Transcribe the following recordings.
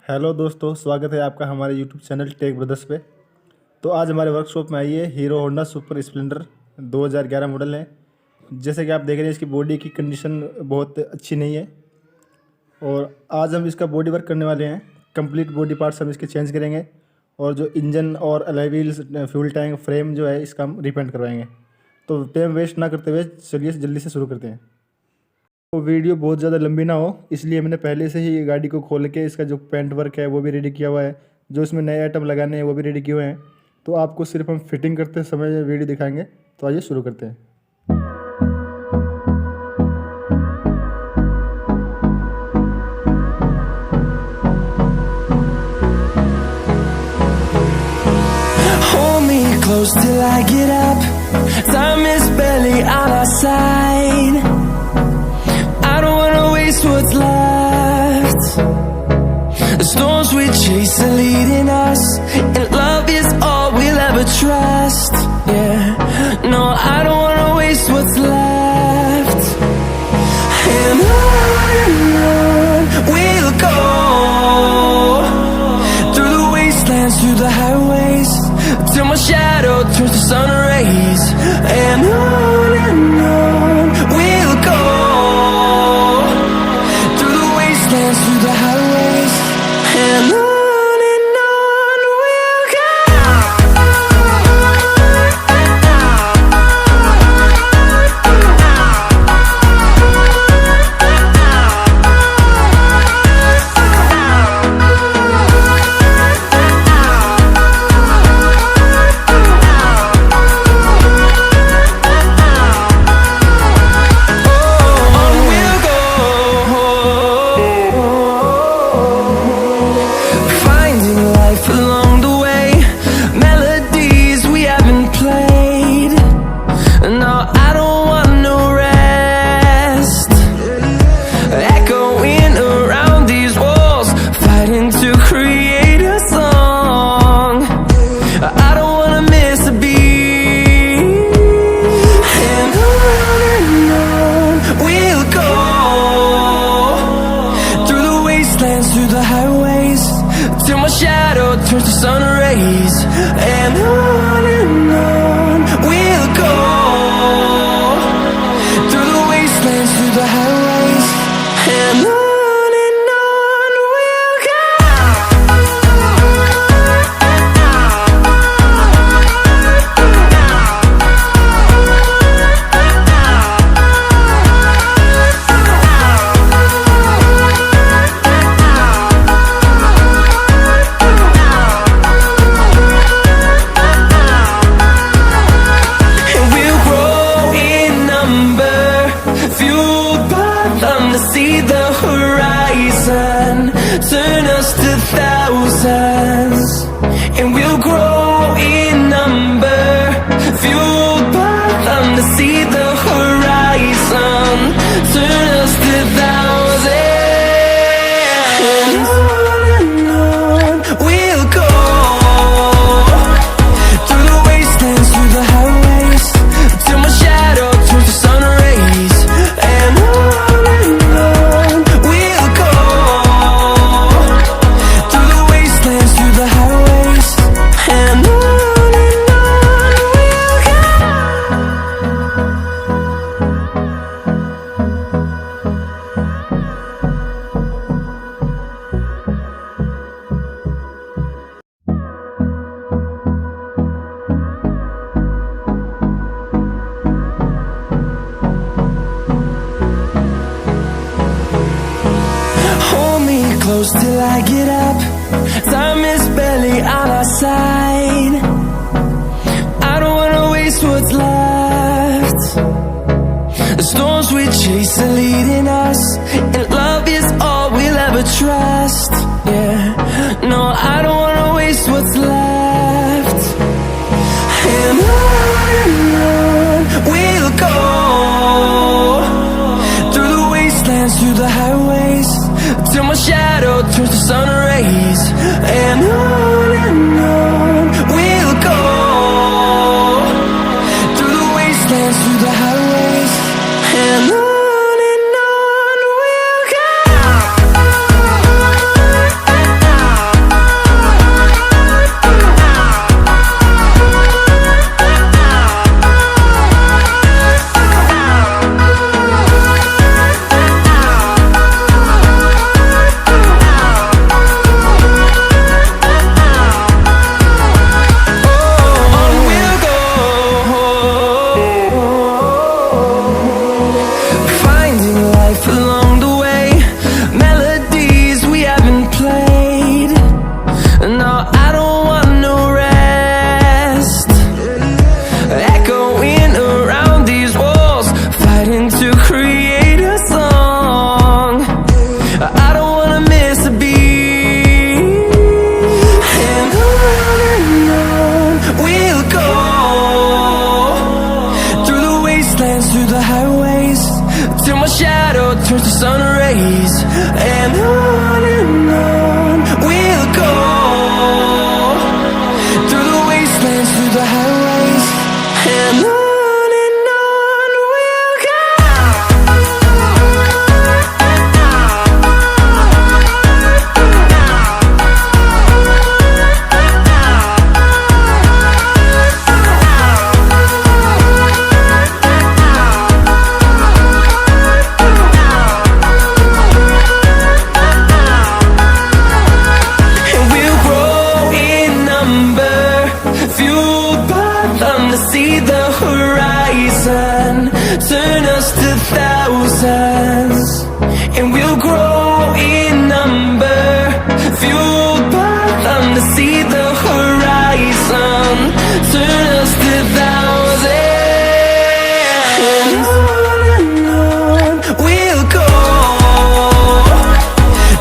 Hello दोस्तों, स्वागत है आपका हमारे यूट्यूब चैनल टेक ब्रदर्स पे। तो आज हमारे वर्कशॉप में आई है hero Honda super Splendor 2011 model है। जैसे कि आप देख रहे हैं, इसकी बॉडी की कंडीशन बहुत अच्छी नहीं है और आज हम इसका बॉडी वर्क करने वाले हैं। कंप्लीट बॉडी पार्ट्स हम इसके चेंज करेंगे और जो इंजन और alloy wheels, fuel tank, frame जो है, इसका हम रिपेंट करवाएंगे। तो टाइम वेस्ट ना करते हुए चलिए जल्दी से शुरू करते हैं। तो वीडियो बहुत ज़्यादा लंबी ना हो, इसलिए मैंने पहले से ही गाड़ी को खोल के इसका जो पेंट वर्क है वो भी रेडी किया हुआ है। जो इसमें नए आइटम लगाने हैं वो भी रेडी किए हुए हैं। तो आपको सिर्फ हम फिटिंग करते समय वीडियो दिखाएंगे। तो आइए शुरू करते हैं। Hold me close till I get up. Time is barely on our side. I don't wanna waste what's left. The storms we chase are leading us, and love is all we'll ever trust. Yeah, no, I don't wanna waste what's left. And on we'll go, through the wastelands, through the highways, till my shadow turns to sun rays. And on we'll go, through the wastelands, through the highways, and on we'll go. Through the highways, till my shadow turns to sun rays. And on we'll go, through the wastelands, through the highways, and on we'll go. See the horizon, turn us to thousands, and we'll grow in number, fueled by them to see the horizon, turn us to thousands, and on we'll go, through the wastelands, through the highways, till my shadow turns to sun rays. And close till I get up. Time is barely on our side. I don't wanna waste what's left. The storms we chase are leading us, and love is all we'll ever trust. Yeah, no, I don't wanna waste what's left. And on we'll go, through the wastelands, through the highways, till my shadow turns to sun rays. And on we'll go, through the wastelands, through the highways, and on we'll go. fueled by them to see the horizon, turn us to thousands. And on we'll go,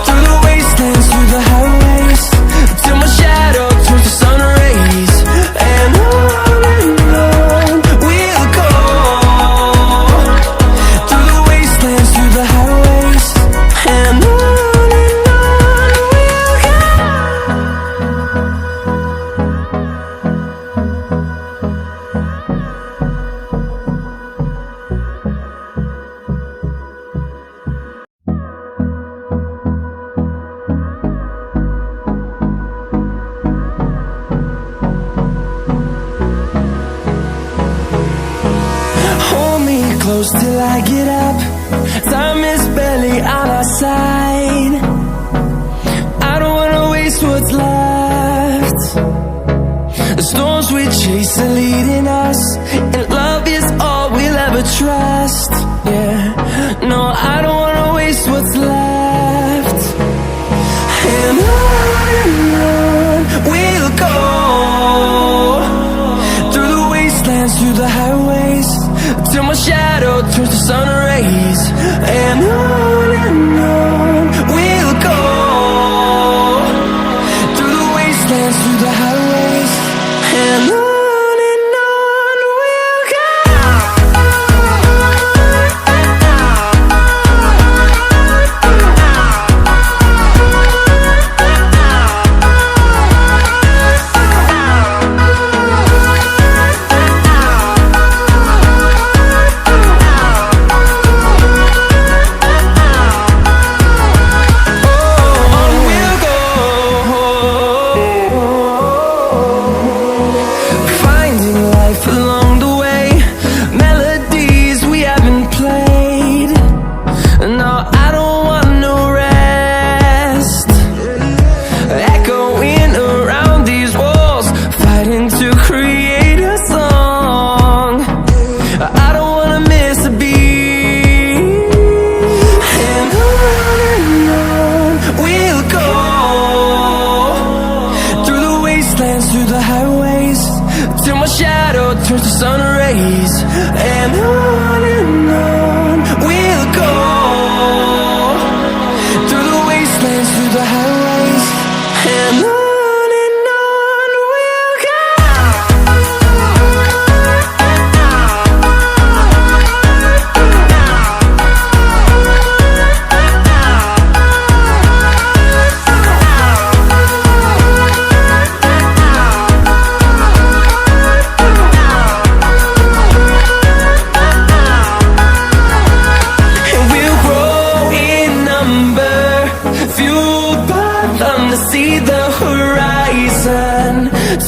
through the wastelands, through the highways, till my shadow turns to sun rays. And on we'll go, through the wastelands, through the highways. And on we'll go. Hold me close till I get up. Time is barely on our side. I don't wanna waste what's left. The storms we chase are leading us, and love is all we'll ever trust. Yeah, no, I don't wanna waste what's left. And on we'll go, through the wastelands, through the highways, till my shadow turns to sun rays. And on we'll go, through the wastelands, through the highways. And on we'll go. Finding life along the way, melodies we haven't played. No, I don't want no rest. Echoing around these walls, fighting to create a song. I don't wanna miss a beat. And on we'll go, through the wastelands, through the highways, till my shadow turns to sun rays. And on we'll go, through the wastelands, through the highways. And on we'll go. And we'll grow in number, fueled by them to see the horizon,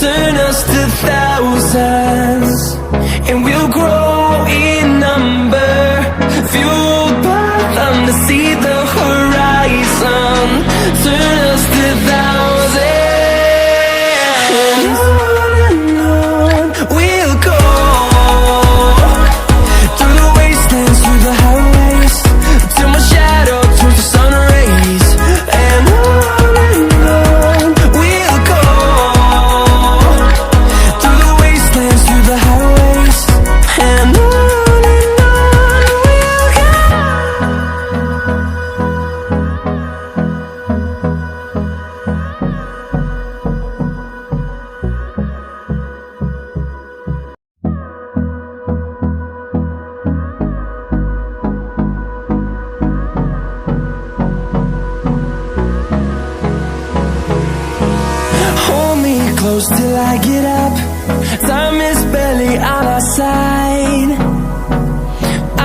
turn us to thousands. And we'll grow in number, fueled by them to see the horizon, turn us to thousands. And on we'll go, through the wastelands, through the highways, till my shadow turns to sun rays. And on we'll go, through the wastelands, through the highways. And on we'll go. Hold me close till I get up. Time is barely on our side.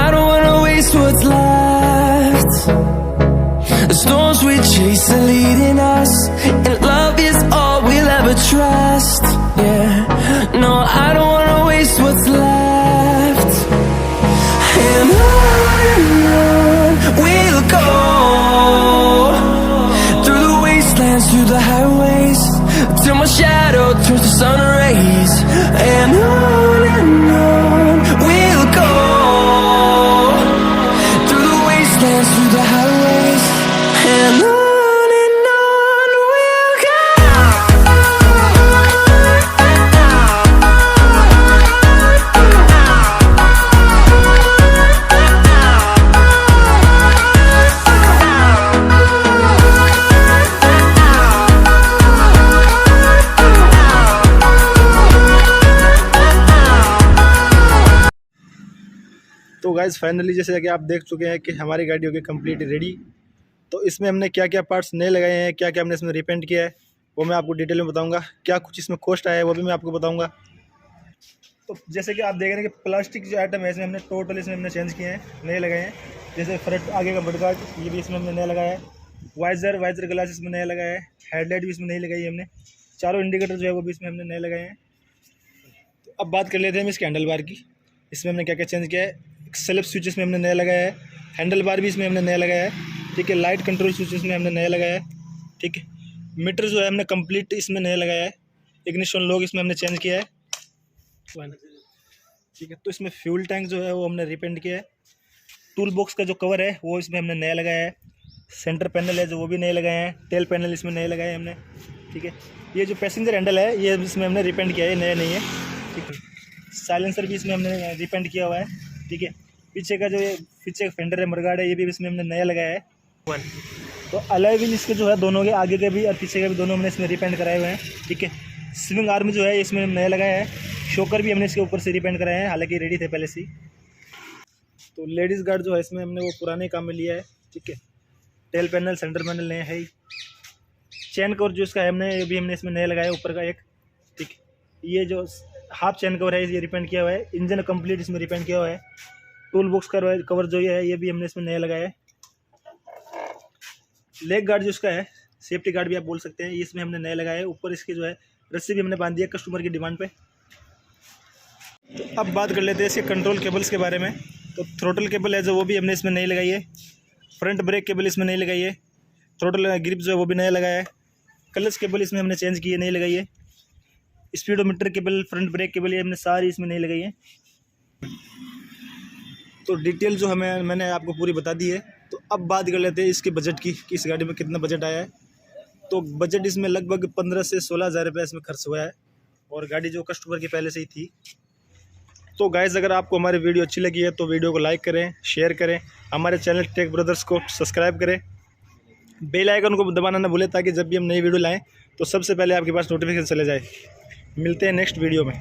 I don't wanna waste what's left. The storms we chase are leading us, and love is all we'll ever trust. Yeah, no, I don't wanna waste what's left. And on we'll go, through the wastelands, through the highways, till my shadow turns to sun rays. And on we'll go, through the wastelands, through the highways. And on we'll go. Guys finally जैसे कि आप देख चुके हैं कि हमारी गाड़ी हो गई कंप्लीट रेडी। तो इसमें हमने क्या क्या पार्ट्स नए लगाए हैं, क्या क्या हमने इसमें रिपेंट किया है, वो मैं आपको डिटेल में बताऊंगा। क्या कुछ इसमें कॉस्ट आया है वो भी मैं आपको बताऊंगा। तो जैसे कि आप देख रहे हैं कि प्लास्टिक जो आइटम है इसमें हमने टोटल इसमें हमने चेंज किए हैं, नए लगाए हैं। जैसे फ्रंट आगे का मडगार्ड ये भी इसमें हमने नया लगाया है, वाइजर ग्लास इसमें नया लगाया है, हेडलाइट भी इसमें नई लगाई है हमने, चारों इंडिकेटर जो है वो भी इसमें हमने नए लगाए हैं। तो अब बात कर लेते हैं हम इसके हैंडल बार की। इसमें हमने क्या क्या चेंज किया है। सेल्फ स्विच इसमें हमने नया लगाया है, हैंडल बार भी इसमें हमने नया लगाया है, ठीक है। लाइट कंट्रोल स्विच इसमें हमने नया लगाया है, ठीक है। मीटर जो है हमने कंप्लीट इसमें नया लगाया है। इग्निशन लॉक इसमें हमने चेंज किया है, ठीक है। तो इसमें फ्यूल टैंक जो है वो हमने रिपेंट किया है। टूल बॉक्स का जो कवर है वो इसमें हमने नया लगाया है। सेंटर पैनल है जो वो भी नए लगाए हैं, टेल पैनल इसमें नए लगाए हैं हमने, ठीक है। ये जो पैसेंजर हैंडल है ये इसमें हमने रिपेंट किया है, नया नहीं है, ठीक है। साइलेंसर भी इसमें हमने रिपेंट किया हुआ है, ठीक है। पीछे का जो ये पीछे फेंडर है मडगार्ड है ये भी इसमें हमने नया लगाया है। तो अलॉय व्हील इसके जो है दोनों के आगे के भी और पीछे के भी दोनों हमने इसमें रिपेंट कराए हुए हैं, ठीक है। स्विंग आर्म जो है इसमें नया लगाया है। शोकर भी हमने इसके ऊपर से रिपेंट कराए हैं, हालांकि रेडी थे पहले से ही। तो लेडीज़ गार्ड जो है इसमें हमने वो पुराने काम में लिया है, ठीक है। टेल पैनल सेंटर पैनल नया है ही। चैन कवर जो इसका है हमने ये भी हमने इसमें नया लगाया ऊपर का एक, ठीक है। ये जो हाफ चैन कवर है ये रिपेंट किया हुआ है। इंजन कंप्लीट इसमें रिपेंट किया हुआ है। टूल बॉक्स का कवर जो ये है ये भी हमने इसमें नया लगाया है। लेग गार्ड जो इसका है, सेफ्टी गार्ड भी आप बोल सकते हैं, ये इसमें हमने नया लगाया है। ऊपर इसके जो है रस्सी भी हमने बांध दिया कस्टमर की डिमांड पे। तो अब बात कर लेते हैं इसके कंट्रोल केबल्स के बारे में। तो थ्रोटल केबल है जो वो भी हमने इसमें नई लगाई है। फ्रंट ब्रेक केबल इसमें नई लगाई है। थ्रोटल ग्रिप जो है वो भी नया लगाया है। क्लच केबल इसमें हमने चेंज की है, नई लगाई है। Speedometer cable, front brake cable ये हमने सारी इसमें नई लगाई है। तो डिटेल जो हमें मैंने आपको पूरी बता दी है। तो अब बात कर लेते हैं इसके बजट की कि इस गाड़ी में कितना बजट आया है। तो बजट इसमें लगभग 15 से 16 हज़ार रुपये इसमें खर्च हुआ है, और गाड़ी जो कस्टमर की पहले से ही थी। तो गाइस अगर आपको हमारी वीडियो अच्छी लगी है तो वीडियो को लाइक करें, शेयर करें, हमारे चैनल टेक ब्रदर्स को सब्सक्राइब करें, बेल आइकन को दबाना ना भूलें ताकि जब भी हम नई वीडियो लाएँ तो सबसे पहले आपके पास नोटिफिकेशन चले जाए। मिलते हैं नेक्स्ट वीडियो में।